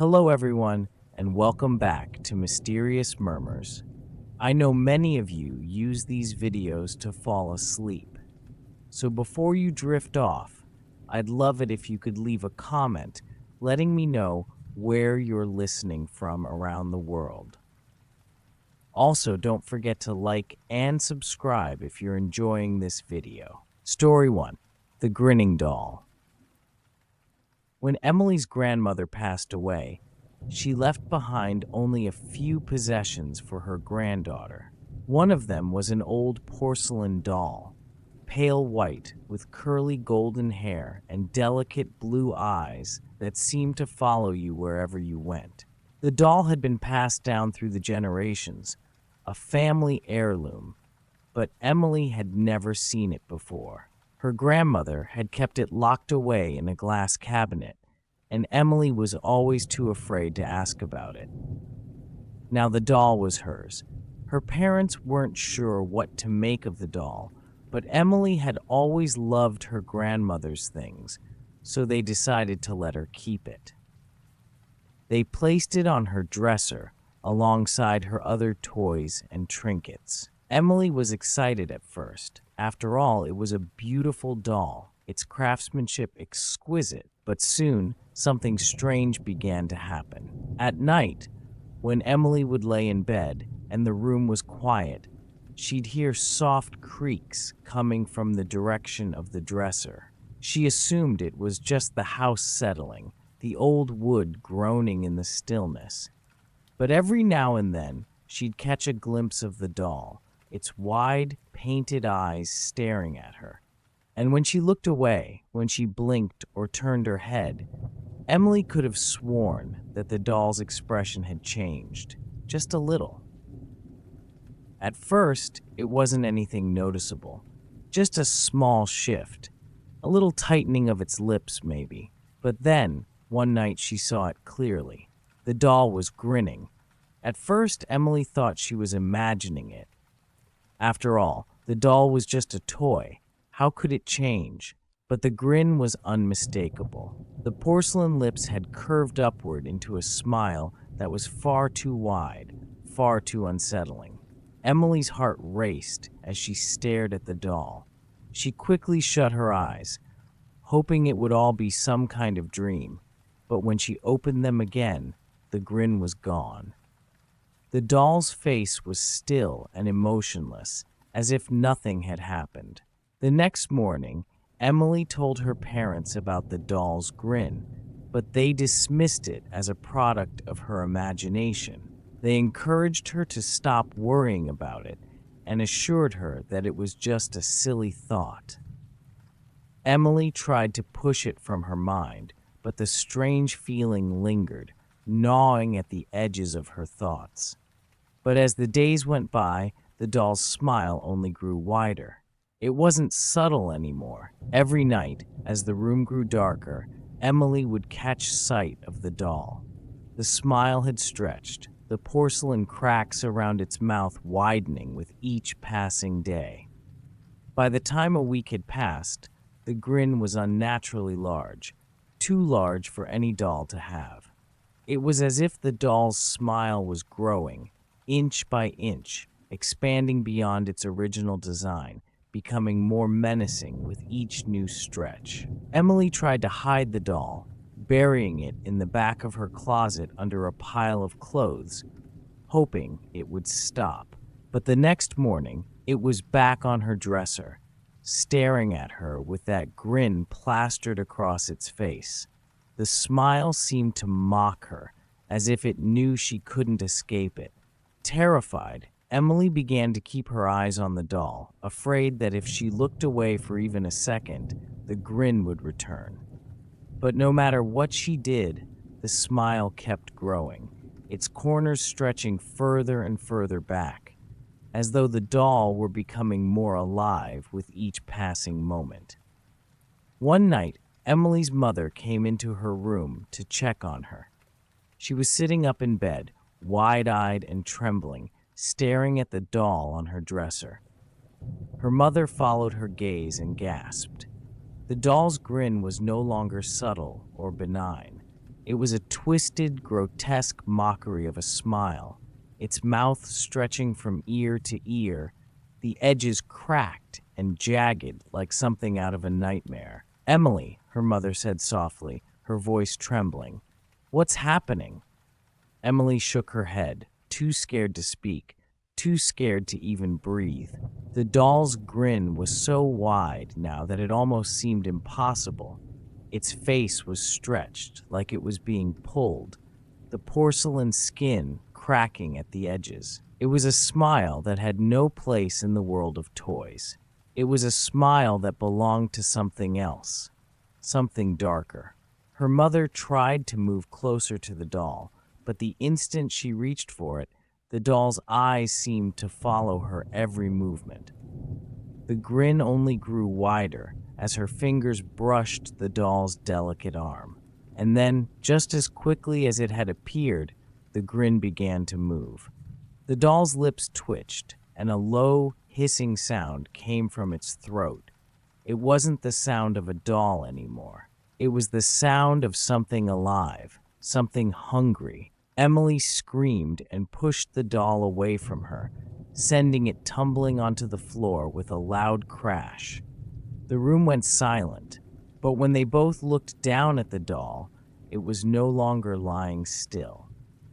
Hello, everyone, and welcome back to Mysterious Murmurs. I know many of you use these videos to fall asleep. So before you drift off, I'd love it if you could leave a comment letting me know where you're listening from around the world. Also, don't forget to like and subscribe if you're enjoying this video. Story 1: The Grinning Doll. When Emily's grandmother passed away, she left behind only a few possessions for her granddaughter. One of them was an old porcelain doll, pale white with curly golden hair and delicate blue eyes that seemed to follow you wherever you went. The doll had been passed down through the generations, a family heirloom, but Emily had never seen it before. Her grandmother had kept it locked away in a glass cabinet, and Emily was always too afraid to ask about it. Now the doll was hers. Her parents weren't sure what to make of the doll, but Emily had always loved her grandmother's things, so they decided to let her keep it. They placed it on her dresser alongside her other toys and trinkets. Emily was excited at first. After all, it was a beautiful doll, its craftsmanship exquisite, but soon something strange began to happen. At night, when Emily would lay in bed and the room was quiet, she'd hear soft creaks coming from the direction of the dresser. She assumed it was just the house settling, the old wood groaning in the stillness. But every now and then, she'd catch a glimpse of the doll, its wide, painted eyes staring at her. And when she looked away, when she blinked or turned her head, Emily could have sworn that the doll's expression had changed, just a little. At first, it wasn't anything noticeable, just a small shift, a little tightening of its lips maybe. But then, one night she saw it clearly. The doll was grinning. At first, Emily thought she was imagining it. After all, the doll was just a toy. How could it change? But the grin was unmistakable. The porcelain lips had curved upward into a smile that was far too wide, far too unsettling. Emily's heart raced as she stared at the doll. She quickly shut her eyes, hoping it would all be some kind of dream. But when she opened them again, the grin was gone. The doll's face was still and emotionless, as if nothing had happened. The next morning, Emily told her parents about the doll's grin, but they dismissed it as a product of her imagination. They encouraged her to stop worrying about it and assured her that it was just a silly thought. Emily tried to push it from her mind, but the strange feeling lingered, gnawing at the edges of her thoughts. But as the days went by, the doll's smile only grew wider. It wasn't subtle anymore. Every night, as the room grew darker, Emily would catch sight of the doll. The smile had stretched, the porcelain cracks around its mouth widening with each passing day. By the time a week had passed, the grin was unnaturally large, too large for any doll to have. It was as if the doll's smile was growing, inch by inch, expanding beyond its original design, becoming more menacing with each new stretch. Emily tried to hide the doll, burying it in the back of her closet under a pile of clothes, hoping it would stop. But the next morning, it was back on her dresser, staring at her with that grin plastered across its face. The smile seemed to mock her, as if it knew she couldn't escape it. Terrified, Emily began to keep her eyes on the doll, afraid that if she looked away for even a second, the grin would return. But no matter what she did, the smile kept growing, its corners stretching further and further back, as though the doll were becoming more alive with each passing moment. One night, Emily's mother came into her room to check on her. She was sitting up in bed, wide-eyed and trembling, staring at the doll on her dresser. Her mother followed her gaze and gasped. The doll's grin was no longer subtle or benign. It was a twisted, grotesque mockery of a smile, its mouth stretching from ear to ear, the edges cracked and jagged like something out of a nightmare. "Emily," her mother said softly, her voice trembling. "What's happening?" Emily shook her head, too scared to speak, too scared to even breathe. The doll's grin was so wide now that it almost seemed impossible. Its face was stretched like it was being pulled, the porcelain skin cracking at the edges. It was a smile that had no place in the world of toys. It was a smile that belonged to something else, something darker. Her mother tried to move closer to the doll, but the instant she reached for it, the doll's eyes seemed to follow her every movement. The grin only grew wider as her fingers brushed the doll's delicate arm. And then, just as quickly as it had appeared, the grin began to move. The doll's lips twitched, and a low, hissing sound came from its throat. It wasn't the sound of a doll anymore. It was the sound of something alive, something hungry. Emily screamed and pushed the doll away from her, sending it tumbling onto the floor with a loud crash. The room went silent, but when they both looked down at the doll, it was no longer lying still.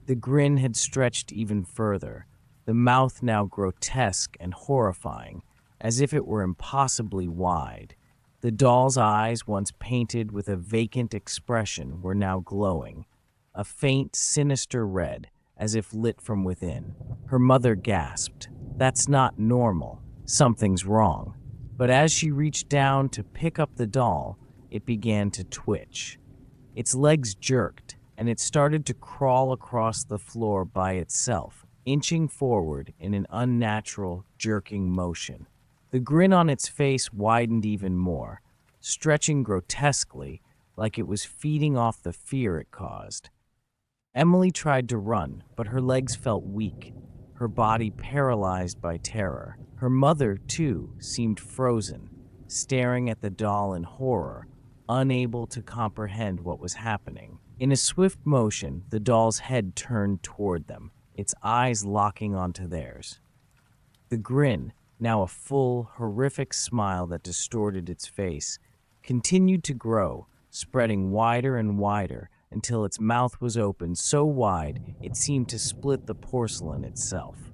The grin had stretched even further, the mouth now grotesque and horrifying, as if it were impossibly wide. The doll's eyes, once painted with a vacant expression, were now glowing, a faint, sinister red, as if lit from within. Her mother gasped, "That's not normal. Something's wrong." But as she reached down to pick up the doll, it began to twitch. Its legs jerked, and it started to crawl across the floor by itself, inching forward in an unnatural, jerking motion. The grin on its face widened even more, stretching grotesquely like it was feeding off the fear it caused. Emily tried to run, but her legs felt weak, her body paralyzed by terror. Her mother, too, seemed frozen, staring at the doll in horror, unable to comprehend what was happening. In a swift motion, the doll's head turned toward them, its eyes locking onto theirs. The grin, now a full, horrific smile that distorted its face, continued to grow, spreading wider and wider until its mouth was open so wide it seemed to split the porcelain itself.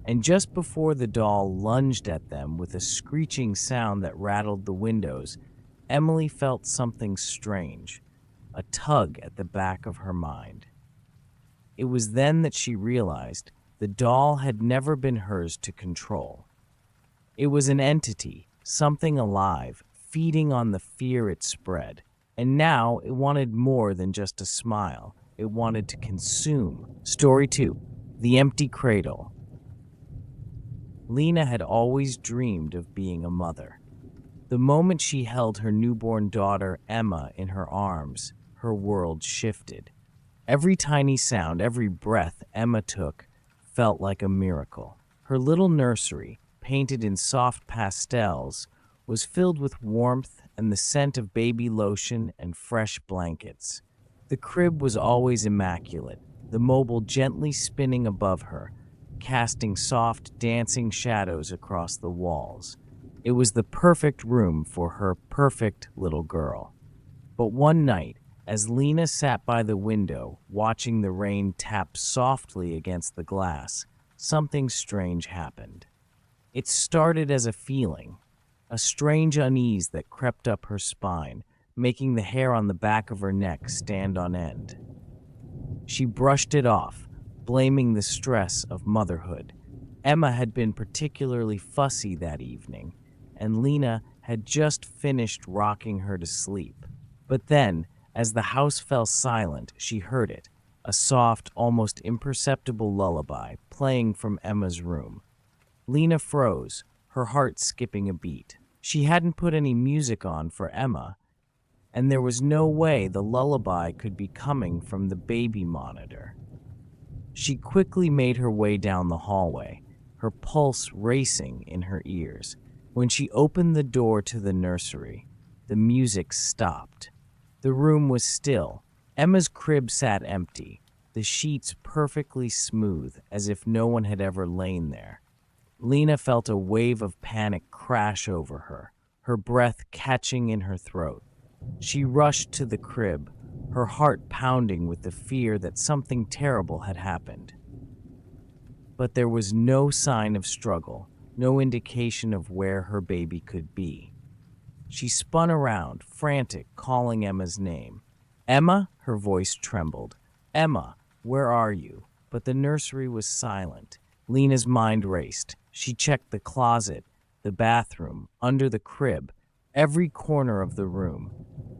And just before the doll lunged at them with a screeching sound that rattled the windows, Emily felt something strange, a tug at the back of her mind. It was then that she realized the doll had never been hers to control. It was an entity, something alive, feeding on the fear it spread. And now it wanted more than just a smile. It wanted to consume. Story 2. The Empty Cradle. Lena had always dreamed of being a mother. The moment she held her newborn daughter, Emma, in her arms, her world shifted. Every tiny sound, every breath Emma took felt like a miracle. Her little nursery, painted in soft pastels, was filled with warmth and the scent of baby lotion and fresh blankets. The crib was always immaculate, the mobile gently spinning above her, casting soft, dancing shadows across the walls. It was the perfect room for her perfect little girl. But one night, as Lena sat by the window, watching the rain tap softly against the glass, something strange happened. It started as a feeling, a strange unease that crept up her spine, making the hair on the back of her neck stand on end. She brushed it off, blaming the stress of motherhood. Emma had been particularly fussy that evening, and Lena had just finished rocking her to sleep. But then, as the house fell silent, she heard it, a soft, almost imperceptible lullaby playing from Emma's room. Lena froze, her heart skipping a beat. She hadn't put any music on for Emma, and there was no way the lullaby could be coming from the baby monitor. She quickly made her way down the hallway, her pulse racing in her ears. When she opened the door to the nursery, the music stopped. The room was still, Emma's crib sat empty, the sheets perfectly smooth as if no one had ever lain there. Lena felt a wave of panic crash over her, her breath catching in her throat. She rushed to the crib, her heart pounding with the fear that something terrible had happened. But there was no sign of struggle, no indication of where her baby could be. She spun around, frantic, calling Emma's name. "Emma?" Her voice trembled. "Emma, where are you?" But the nursery was silent. Lena's mind raced. She checked the closet, the bathroom, under the crib, every corner of the room.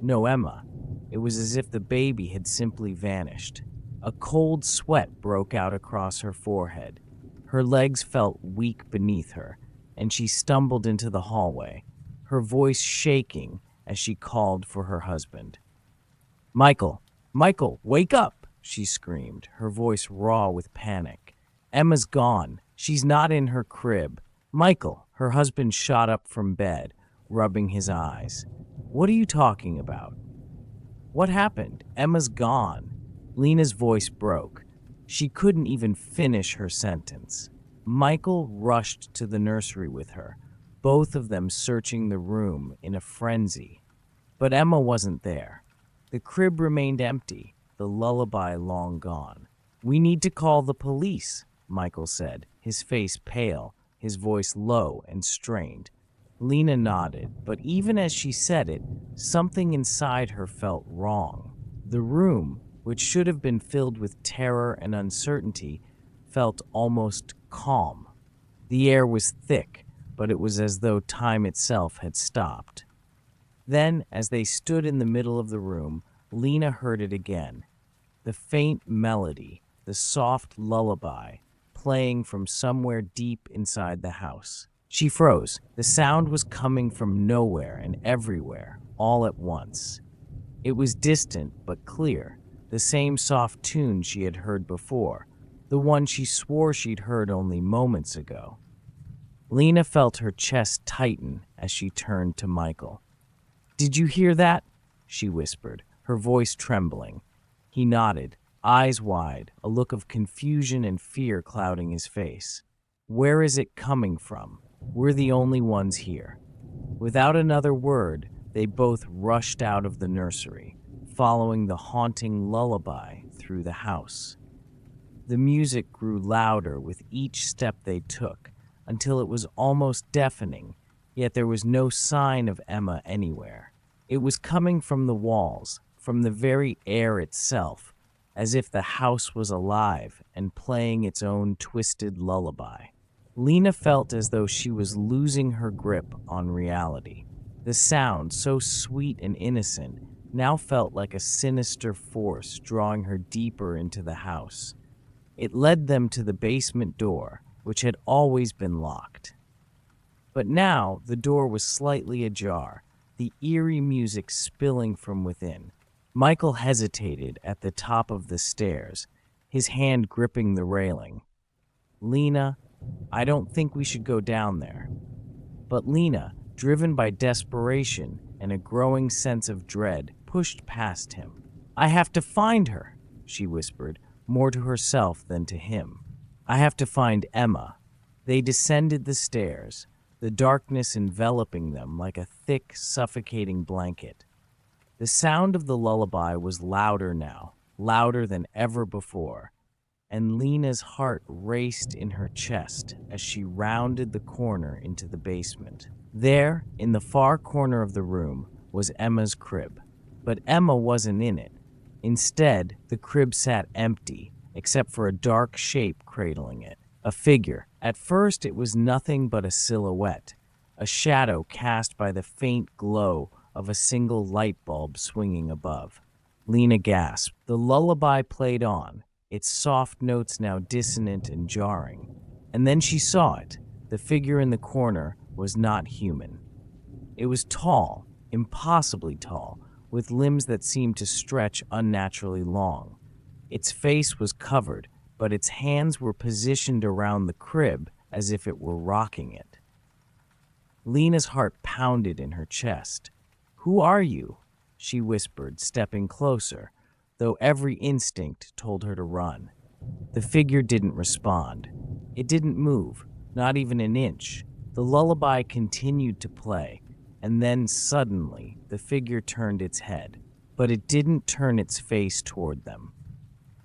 No Emma. It was as if the baby had simply vanished. A cold sweat broke out across her forehead. Her legs felt weak beneath her, and she stumbled into the hallway, her voice shaking as she called for her husband. "Michael! Michael, wake up!" she screamed, her voice raw with panic. "Emma's gone. She's not in her crib. Michael!" Her husband shot up from bed, rubbing his eyes. "What are you talking about? What happened? Emma's gone." Lena's voice broke. She couldn't even finish her sentence. Michael rushed to the nursery with her, both of them searching the room in a frenzy. But Emma wasn't there. The crib remained empty, the lullaby long gone. "We need to call the police," Michael said, his face pale, his voice low and strained. Lena nodded, but even as she said it, something inside her felt wrong. The room, which should have been filled with terror and uncertainty, felt almost calm. The air was thick, but it was as though time itself had stopped. Then, as they stood in the middle of the room, Lena heard it again. The faint melody, the soft lullaby, playing from somewhere deep inside the house. She froze. The sound was coming from nowhere and everywhere, all at once. It was distant but clear, the same soft tune she had heard before, the one she swore she'd heard only moments ago. Lena felt her chest tighten as she turned to Michael. "Did you hear that?" she whispered, her voice trembling. He nodded, eyes wide, a look of confusion and fear clouding his face. "Where is it coming from? We're the only ones here." Without another word, they both rushed out of the nursery, following the haunting lullaby through the house. The music grew louder with each step they took, until it was almost deafening, yet there was no sign of Emma anywhere. It was coming from the walls, from the very air itself, as if the house was alive and playing its own twisted lullaby. Lena felt as though she was losing her grip on reality. The sound, so sweet and innocent, now felt like a sinister force drawing her deeper into the house. It led them to the basement door, which had always been locked. But now the door was slightly ajar, the eerie music spilling from within. Michael hesitated at the top of the stairs, his hand gripping the railing. "Lena, I don't think we should go down there." But Lena, driven by desperation and a growing sense of dread, pushed past him. "I have to find her," she whispered, more to herself than to him. "I have to find Emma." They descended the stairs, the darkness enveloping them like a thick, suffocating blanket. The sound of the lullaby was louder now, louder than ever before, and Lena's heart raced in her chest as she rounded the corner into the basement. There, in the far corner of the room, was Emma's crib. But Emma wasn't in it. Instead, the crib sat empty, except for a dark shape cradling it. A figure. At first, it was nothing but a silhouette, a shadow cast by the faint glow of a single light bulb swinging above. Lena gasped. The lullaby played on, its soft notes now dissonant and jarring. And then she saw it. The figure in the corner was not human. It was tall, impossibly tall, with limbs that seemed to stretch unnaturally long. Its face was covered, but its hands were positioned around the crib as if it were rocking it. Lena's heart pounded in her chest. "Who are you?" she whispered, stepping closer, though every instinct told her to run. The figure didn't respond. It didn't move, not even an inch. The lullaby continued to play, and then suddenly the figure turned its head. But it didn't turn its face toward them.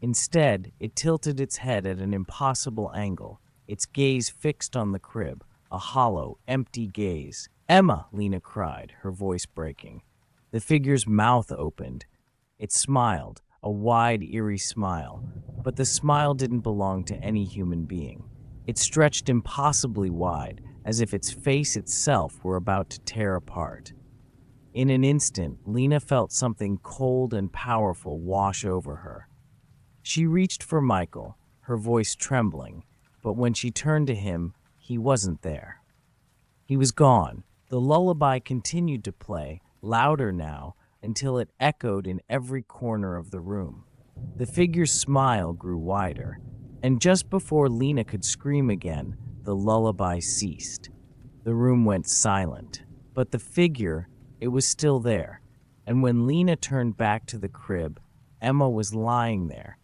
Instead, it tilted its head at an impossible angle, its gaze fixed on the crib, a hollow, empty gaze. "Emma!" Lena cried, her voice breaking. The figure's mouth opened. It smiled, a wide, eerie smile, but the smile didn't belong to any human being. It stretched impossibly wide, as if its face itself were about to tear apart. In an instant, Lena felt something cold and powerful wash over her. She reached for Michael, her voice trembling, but when she turned to him, he wasn't there. He was gone. The lullaby continued to play, louder now, until it echoed in every corner of the room. The figure's smile grew wider, and just before Lena could scream again, the lullaby ceased. The room went silent, but the figure, it was still there, and when Lena turned back to the crib, Emma was lying there,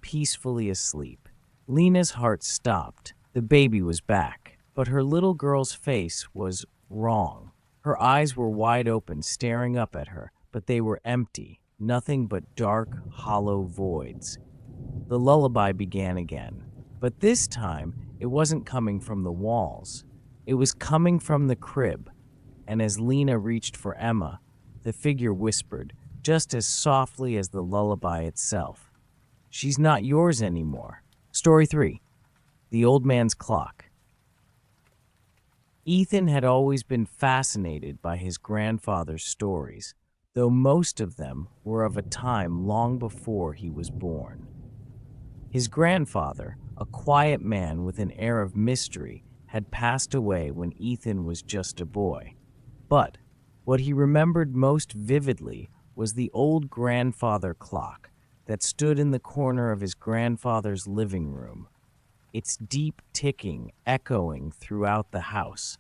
peacefully asleep. Lena's heart stopped. The baby was back, but her little girl's face was wrong. Her eyes were wide open, staring up at her, but they were empty, nothing but dark, hollow voids. The lullaby began again, but this time it wasn't coming from the walls. It was coming from the crib, and as Lena reached for Emma, the figure whispered, just as softly as the lullaby itself, "She's not yours anymore." Story 3. The Old Man's Clock. Ethan had always been fascinated by his grandfather's stories, though most of them were of a time long before he was born. His grandfather, a quiet man with an air of mystery, had passed away when Ethan was just a boy. But what he remembered most vividly was the old grandfather clock that stood in the corner of his grandfather's living room, its deep ticking echoing throughout the house,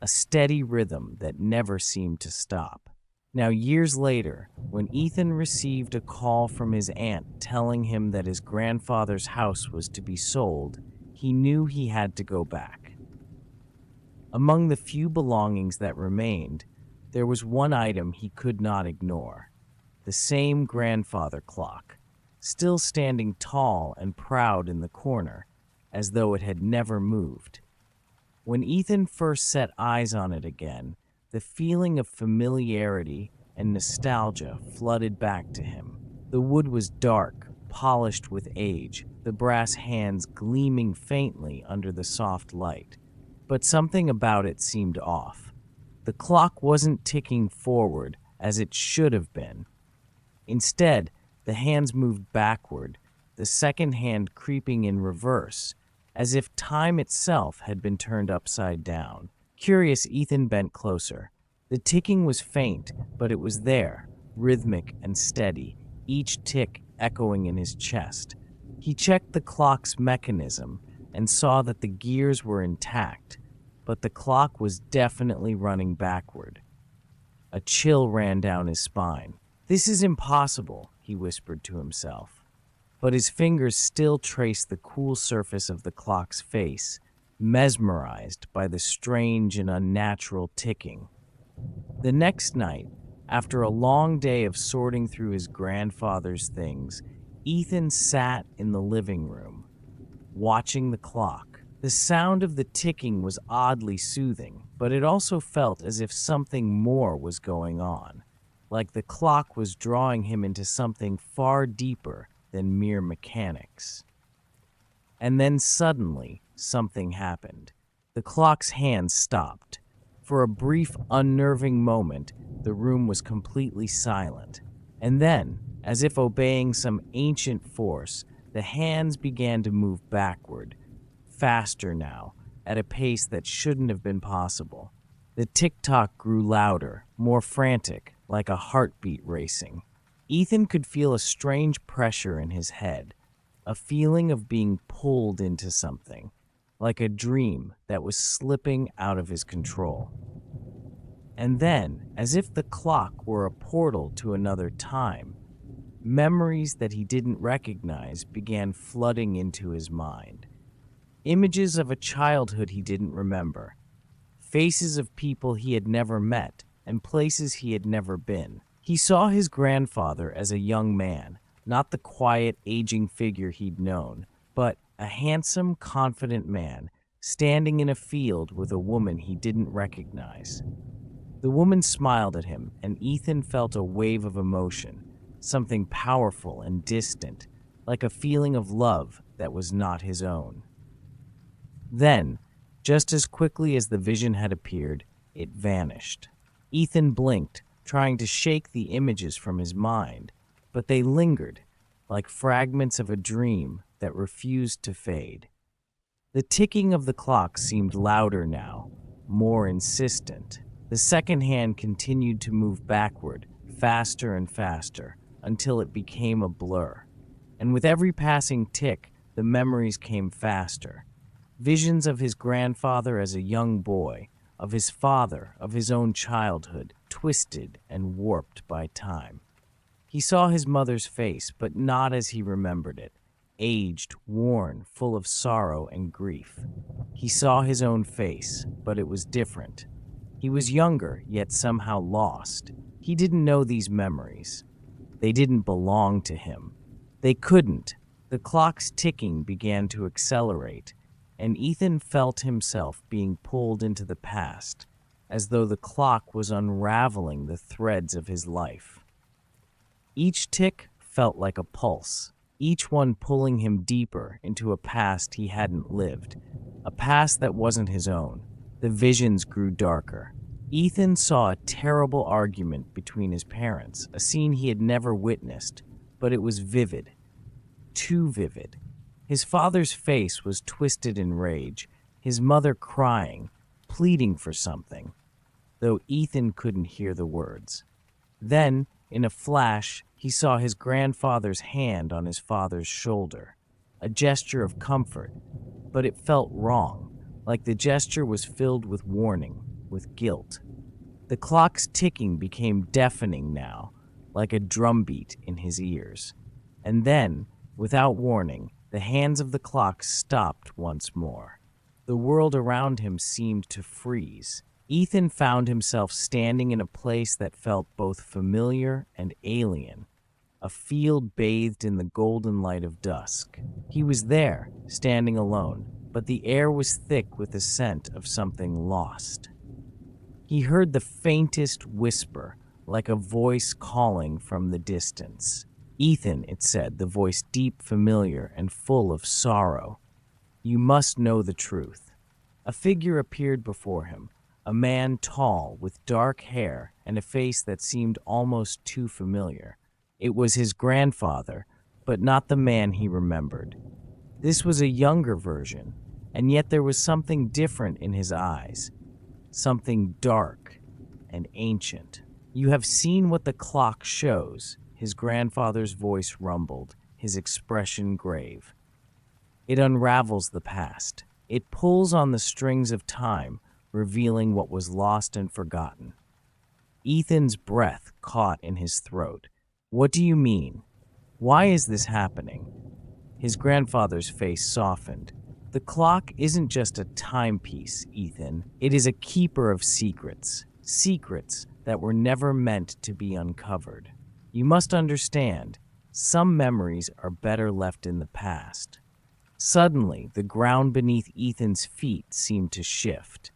a steady rhythm that never seemed to stop. Now, years later, when Ethan received a call from his aunt telling him that his grandfather's house was to be sold, he knew he had to go back. Among the few belongings that remained, there was one item he could not ignore: the same grandfather clock, still standing tall and proud in the corner, as though it had never moved. When Ethan first set eyes on it again, the feeling of familiarity and nostalgia flooded back to him. The wood was dark, polished with age, the brass hands gleaming faintly under the soft light. But something about it seemed off. The clock wasn't ticking forward as it should have been. Instead, the hands moved backward, the second hand creeping in reverse, as if time itself had been turned upside down. Curious, Ethan bent closer. The ticking was faint, but it was there, rhythmic and steady, each tick echoing in his chest. He checked the clock's mechanism and saw that the gears were intact, but the clock was definitely running backward. A chill ran down his spine. "This is impossible," he whispered to himself. But his fingers still traced the cool surface of the clock's face, mesmerized by the strange and unnatural ticking. The next night, after a long day of sorting through his grandfather's things, Ethan sat in the living room, watching the clock. The sound of the ticking was oddly soothing, but it also felt as if something more was going on, like the clock was drawing him into something far deeper than mere mechanics. And then suddenly, something happened. The clock's hands stopped. For a brief, unnerving moment, the room was completely silent. And then, as if obeying some ancient force, the hands began to move backward, faster now, at a pace that shouldn't have been possible. The tick-tock grew louder, more frantic, like a heartbeat racing. Ethan could feel a strange pressure in his head, a feeling of being pulled into something, like a dream that was slipping out of his control. And then, as if the clock were a portal to another time, Memories that he didn't recognize began flooding into his mind. Images of a childhood he didn't remember, faces of people he had never met, and places he had never been. He saw his grandfather as a young man, not the quiet, aging figure he'd known, but a handsome, confident man standing in a field with a woman he didn't recognize. The woman smiled at him, and Ethan felt a wave of emotion, something powerful and distant, like a feeling of love that was not his own. Then, just as quickly as the vision had appeared, it vanished. Ethan blinked, trying to shake the images from his mind, but they lingered, like fragments of a dream that refused to fade. The ticking of the clock seemed louder now, more insistent. The second hand continued to move backward, faster and faster, until it became a blur. And with every passing tick, the memories came faster. Visions of his grandfather as a young boy, of his father, of his own childhood, twisted and warped by time. He saw his mother's face, but not as he remembered it, aged, worn, full of sorrow and grief. He saw his own face, but it was different. He was younger, yet somehow lost. He didn't know these memories. They didn't belong to him. They couldn't. The clock's ticking began to accelerate, and Ethan felt himself being pulled into the past, as though the clock was unraveling the threads of his life. Each tick felt like a pulse, each one pulling him deeper into a past he hadn't lived, a past that wasn't his own. The visions grew darker. Ethan saw a terrible argument between his parents, a scene he had never witnessed, but it was vivid, too vivid. His father's face was twisted in rage, his mother crying, pleading for something, though Ethan couldn't hear the words. Then, in a flash, he saw his grandfather's hand on his father's shoulder, a gesture of comfort, but it felt wrong, like the gesture was filled with warning, with guilt. The clock's ticking became deafening now, like a drumbeat in his ears. And then, without warning, the hands of the clock stopped once more. The world around him seemed to freeze. Ethan found himself standing in a place that felt both familiar and alien, a field bathed in the golden light of dusk. He was there, standing alone, but the air was thick with the scent of something lost. He heard the faintest whisper, like a voice calling from the distance. Ethan, it said, the voice deep, familiar, and full of sorrow. You must know the truth. A figure appeared before him, a man tall, with dark hair and a face that seemed almost too familiar. It was his grandfather, but not the man he remembered. This was a younger version, and yet there was something different in his eyes, something dark and ancient. You have seen what the clock shows, his grandfather's voice rumbled, his expression grave. It unravels the past. It pulls on the strings of time, revealing what was lost and forgotten. Ethan's breath caught in his throat. What do you mean? Why is this happening? His grandfather's face softened. The clock isn't just a timepiece, Ethan. It is a keeper of secrets. Secrets that were never meant to be uncovered. You must understand, some memories are better left in the past. Suddenly, the ground beneath Ethan's feet seemed to shift.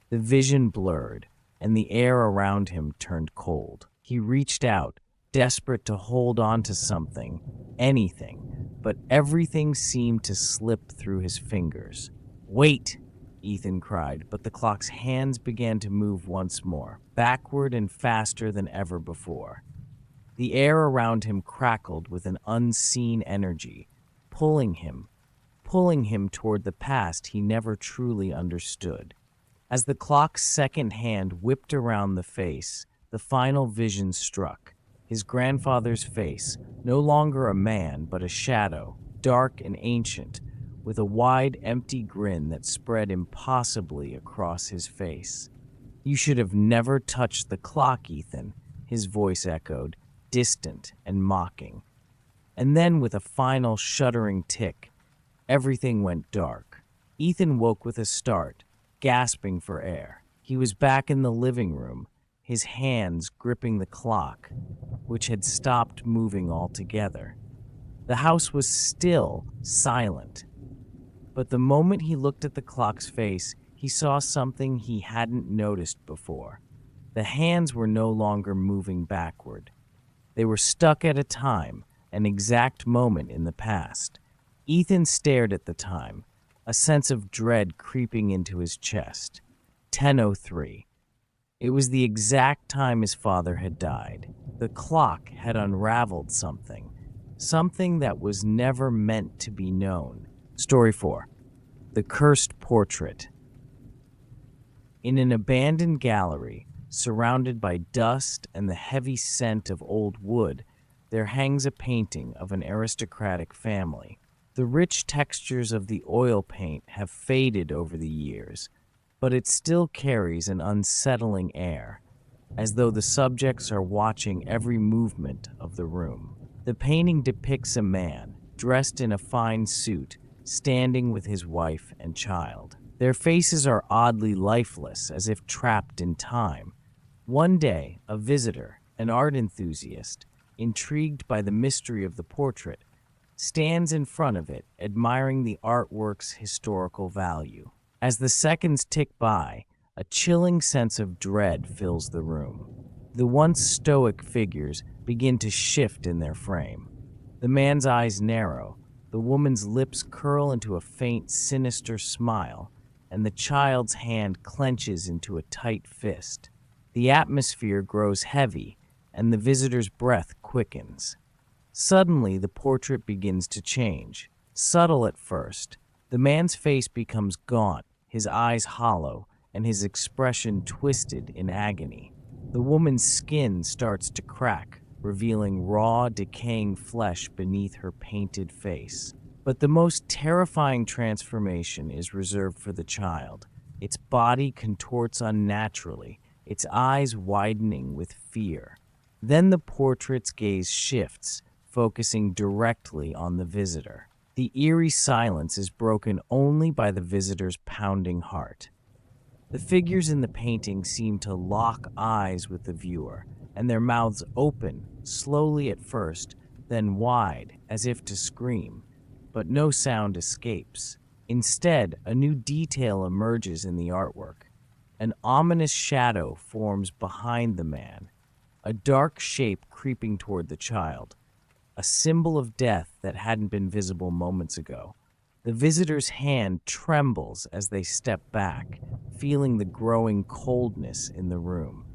The vision blurred, and the air around him turned cold. He reached out, desperate to hold on to something, anything, but everything seemed to slip through his fingers. Wait, Ethan cried, but the clock's hands began to move once more, backward and faster than ever before. The air around him crackled with an unseen energy, pulling him toward the past he never truly understood. As the clock's second hand whipped around the face, the final vision struck. His grandfather's face, no longer a man but a shadow, dark and ancient, with a wide, empty grin that spread impossibly across his face. You should have never touched the clock, Ethan, his voice echoed, distant and mocking. And then, with a final shuddering tick, everything went dark. Ethan woke with a start, gasping for air. He was back in the living room, his hands gripping the clock, which had stopped moving altogether. The house was still, silent. But the moment he looked at the clock's face, he saw something he hadn't noticed before. The hands were no longer moving backward. They were stuck at a time, an exact moment in the past. Ethan stared at the time, a sense of dread creeping into his chest. 10:03. It was the exact time his father had died. The clock had unraveled something, something that was never meant to be known. Story 4. The Cursed Portrait. In an abandoned gallery, surrounded by dust and the heavy scent of old wood, there hangs a painting of an aristocratic family. The rich textures of the oil paint have faded over the years, but it still carries an unsettling air, as though the subjects are watching every movement of the room. The painting depicts a man, dressed in a fine suit, standing with his wife and child. Their faces are oddly lifeless, as if trapped in time. One day, a visitor, an art enthusiast, intrigued by the mystery of the portrait, stands in front of it, admiring the artwork's historical value. As the seconds tick by, a chilling sense of dread fills the room. The once stoic figures begin to shift in their frame. The man's eyes narrow, the woman's lips curl into a faint, sinister smile, and the child's hand clenches into a tight fist. The atmosphere grows heavy, and the visitor's breath quickens. Suddenly, the portrait begins to change. Subtle at first, the man's face becomes gaunt, his eyes hollow, and his expression twisted in agony. The woman's skin starts to crack, revealing raw, decaying flesh beneath her painted face. But the most terrifying transformation is reserved for the child. Its body contorts unnaturally, its eyes widening with fear. Then the portrait's gaze shifts, focusing directly on the visitor. The eerie silence is broken only by the visitor's pounding heart. The figures in the painting seem to lock eyes with the viewer, and their mouths open, slowly at first, then wide, as if to scream. But no sound escapes. Instead, a new detail emerges in the artwork. An ominous shadow forms behind the man, a dark shape creeping toward the child, a symbol of death that hadn't been visible moments ago. The visitor's hand trembles as they step back, feeling the growing coldness in the room.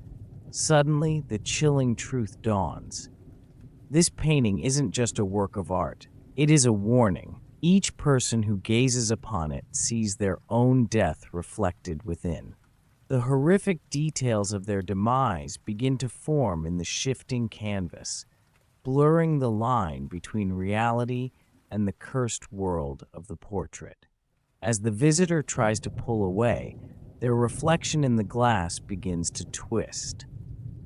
Suddenly, the chilling truth dawns. This painting isn't just a work of art. It is a warning. Each person who gazes upon it sees their own death reflected within. The horrific details of their demise begin to form in the shifting canvas, blurring the line between reality and the cursed world of the portrait. As the visitor tries to pull away, their reflection in the glass begins to twist.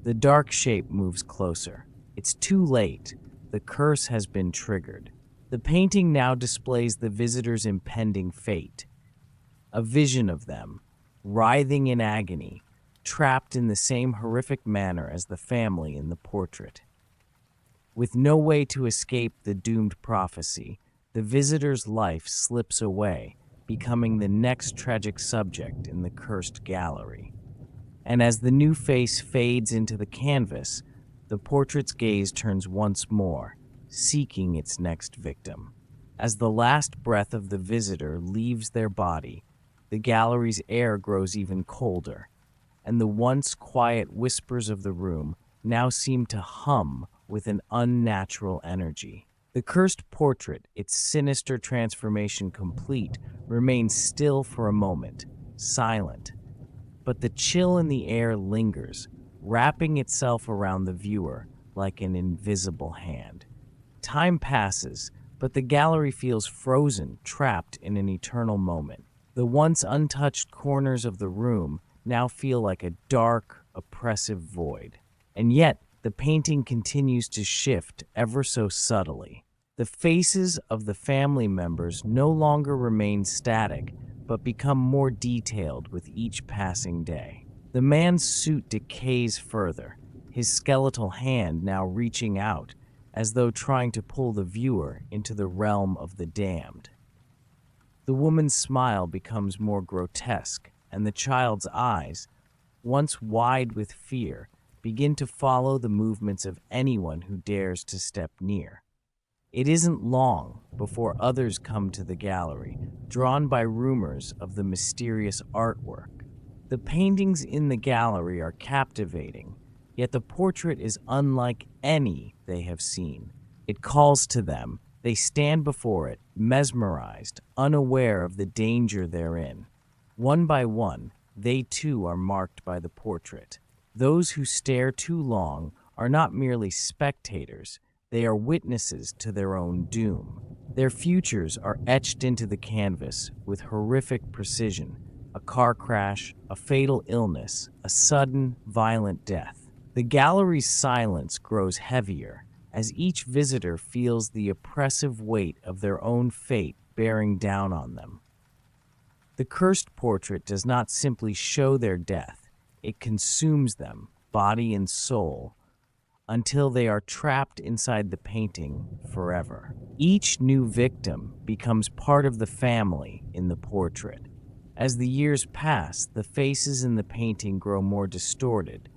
The dark shape moves closer. It's too late. The curse has been triggered. The painting now displays the visitor's impending fate. A vision of them, writhing in agony, trapped in the same horrific manner as the family in the portrait. With no way to escape the doomed prophecy, the visitor's life slips away, becoming the next tragic subject in the cursed gallery. And as the new face fades into the canvas, the portrait's gaze turns once more, seeking its next victim. As the last breath of the visitor leaves their body, the gallery's air grows even colder, and the once quiet whispers of the room now seem to hum with an unnatural energy. The cursed portrait, its sinister transformation complete, remains still for a moment, silent. But the chill in the air lingers, wrapping itself around the viewer like an invisible hand. Time passes, but the gallery feels frozen, trapped in an eternal moment. The once untouched corners of the room now feel like a dark, oppressive void. And yet, the painting continues to shift ever so subtly. The faces of the family members no longer remain static, but become more detailed with each passing day. The man's suit decays further, his skeletal hand now reaching out, as though trying to pull the viewer into the realm of the damned. The woman's smile becomes more grotesque, and the child's eyes, once wide with fear, begin to follow the movements of anyone who dares to step near. It isn't long before others come to the gallery, drawn by rumors of the mysterious artwork. The paintings in the gallery are captivating, yet the portrait is unlike any they have seen. It calls to them. They stand before it, mesmerized, unaware of the danger therein. One by one, they too are marked by the portrait. Those who stare too long are not merely spectators, they are witnesses to their own doom. Their futures are etched into the canvas with horrific precision. A car crash, a fatal illness, a sudden, violent death. The gallery's silence grows heavier as each visitor feels the oppressive weight of their own fate bearing down on them. The cursed portrait does not simply show their death, it consumes them, body and soul, until they are trapped inside the painting forever. Each new victim becomes part of the family in the portrait. As the years pass, the faces in the painting grow more distorted,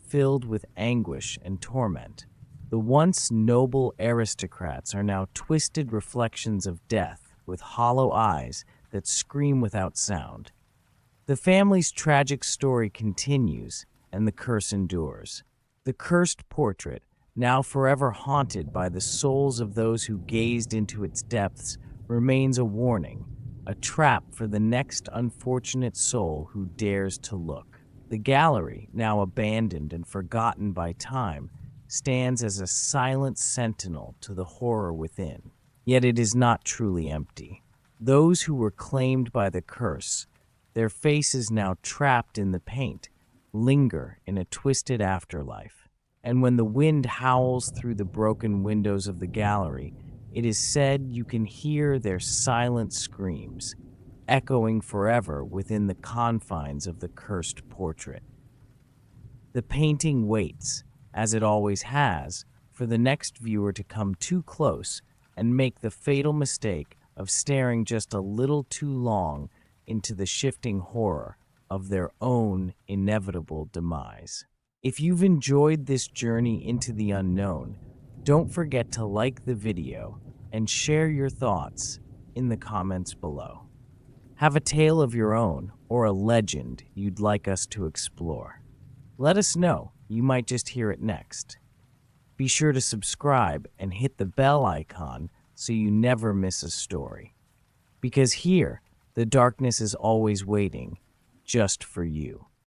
filled with anguish and torment. The once noble aristocrats are now twisted reflections of death with hollow eyes that scream without sound. The family's tragic story continues, and the curse endures. The cursed portrait, now forever haunted by the souls of those who gazed into its depths, remains a warning, a trap for the next unfortunate soul who dares to look. The gallery, now abandoned and forgotten by time, stands as a silent sentinel to the horror within. Yet it is not truly empty. Those who were claimed by the curse, their faces now trapped in the paint, linger in a twisted afterlife. And when the wind howls through the broken windows of the gallery, it is said you can hear their silent screams, echoing forever within the confines of the cursed portrait. The painting waits, as it always has, for the next viewer to come too close and make the fatal mistake of staring just a little too long into the shifting horror of their own inevitable demise. If you've enjoyed this journey into the unknown, don't forget to like the video and share your thoughts in the comments below. Have a tale of your own or a legend you'd like us to explore? Let us know, you might just hear it next. Be sure to subscribe and hit the bell icon so you never miss a story. Because here, the darkness is always waiting, just for you.